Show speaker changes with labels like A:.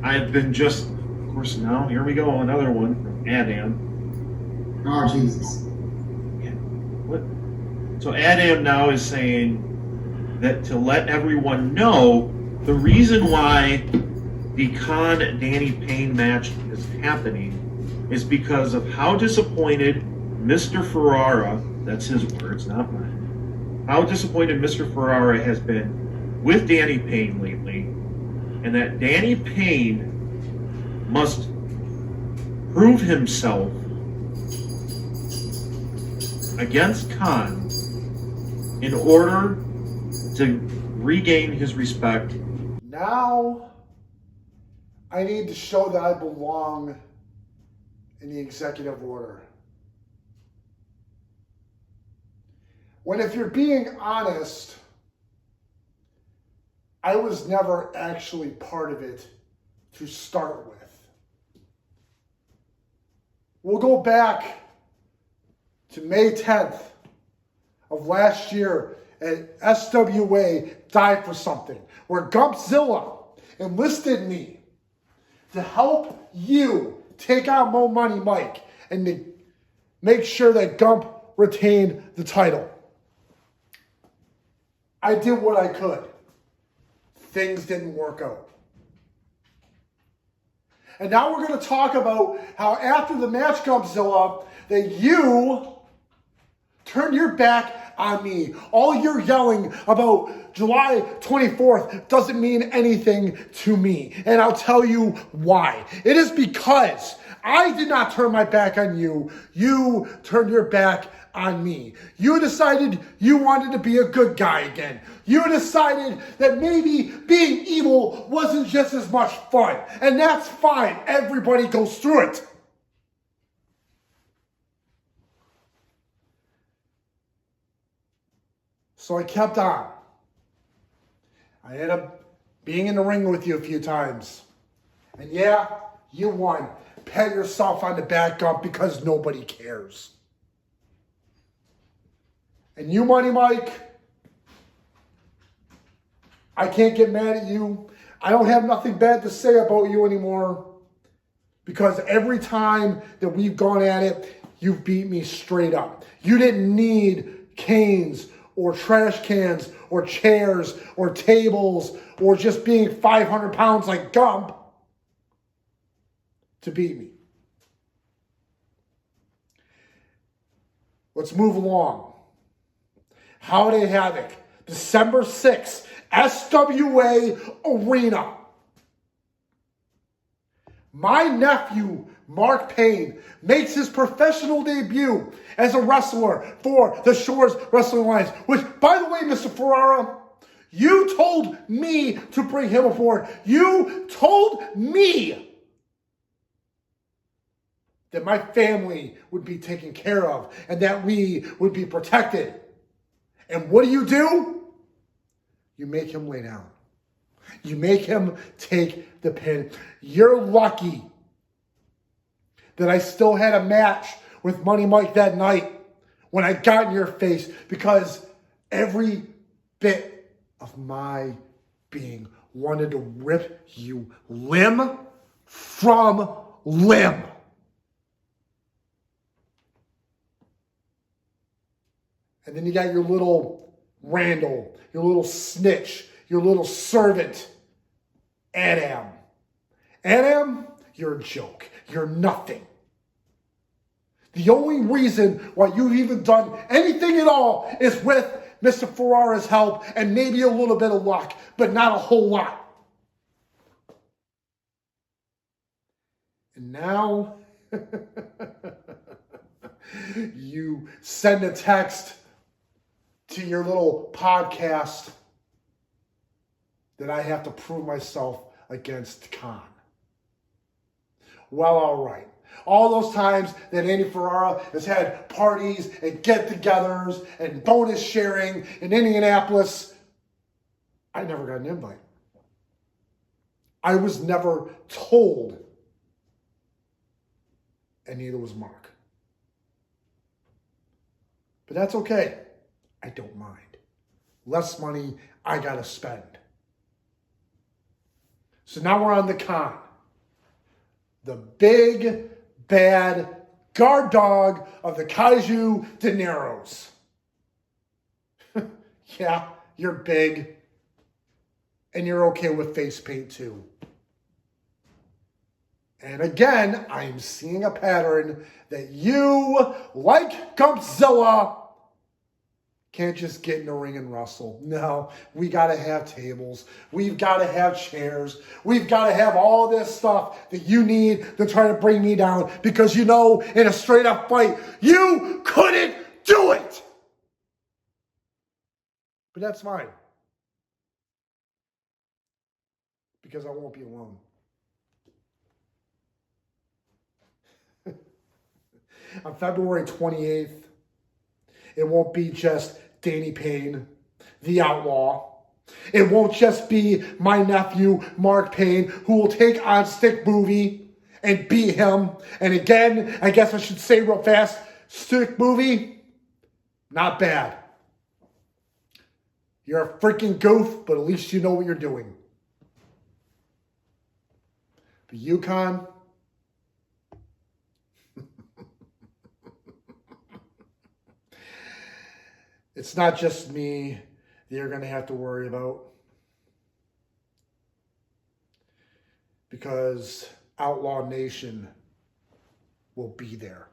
A: I've been just, of course, now here we go, another one from Adam.
B: Oh, Jesus.
A: Yeah. What? So Adam now is saying that to let everyone know the reason why the Khan Danny Payne match is happening is because of how disappointed Mr. Ferrara, that's his words, not mine, how disappointed Mr. Ferrara has been with Danny Payne lately, and that Danny Payne must prove himself against Khan in order to regain his respect.
C: Now, I need to show that I belong in the executive order. When, if you're being honest, I was never actually part of it to start with. We'll go back to May 10th of last year at SWA Die for Something, where Gumpzilla enlisted me to help you take out Mo Money Mike and to make sure that Gump retained the title. I did what I could. Things didn't work out. And now we're going to talk about how after the match, Gumpzilla, that you turned your back on me. All your yelling about July 24th doesn't mean anything to me. And I'll tell you why. It is because I did not turn my back on you. You turned your back on me. You decided you wanted to be a good guy again. You decided that maybe being evil wasn't just as much fun. And that's fine. Everybody goes through it. So I kept on. I ended up being in the ring with you a few times. And yeah, you won. Pat yourself on the back up because nobody cares. And you, Money Mike, I can't get mad at you. I don't have nothing bad to say about you anymore because every time that we've gone at it, you've beat me straight up. You didn't need canes or trash cans or chairs or tables or just being 500 pounds like Gump to beat me. Let's move along. Holiday Havoc, December 6th, SWA Arena. My nephew, Mark Payne, makes his professional debut as a wrestler for the Shores Wrestling Alliance, which, by the way, Mr. Ferrara, you told me to bring him aboard. You told me that my family would be taken care of and that we would be protected. And what do? You make him lay down. You make him take the pin. You're lucky that I still had a match with Money Mike that night when I got in your face, because every bit of my being wanted to rip you limb from limb. And then you got your little Randall, your little snitch, your little servant, Adam. Adam, you're a joke. You're nothing. The only reason why you've even done anything at all is with Mr. Ferrara's help and maybe a little bit of luck, but not a whole lot. And now you send a text to your little podcast that I have to prove myself against Khan. Well, all right. All those times that Andy Ferrara has had parties and get-togethers and bonus sharing in Indianapolis, I never got an invite. I was never told, and neither was Mark. But that's okay. I don't mind. Less money I gotta spend. So now we're on the Khan. the big, bad guard dog of the Kaiju De Niro's. Yeah, you're big. And you're okay with face paint too. And again, I'm seeing a pattern that you, like Gumpzilla, can't just get in a ring and wrestle. No, we got to have tables. We've got to have chairs. We've got to have all this stuff that you need to try to bring me down because you know in a straight up fight, you couldn't do it. But that's fine. Because I won't be alone. On February 28th, it won't be just Danny Payne, the outlaw. It won't just be my nephew, Mark Payne, who will take on Stick Movie and beat him. And again, I guess I should say real fast, Stick Movie, not bad. You're a freaking goof, but at least you know what you're doing. But Yukon, it's not just me that you're going to have to worry about. Because Outlaw Nation will be there.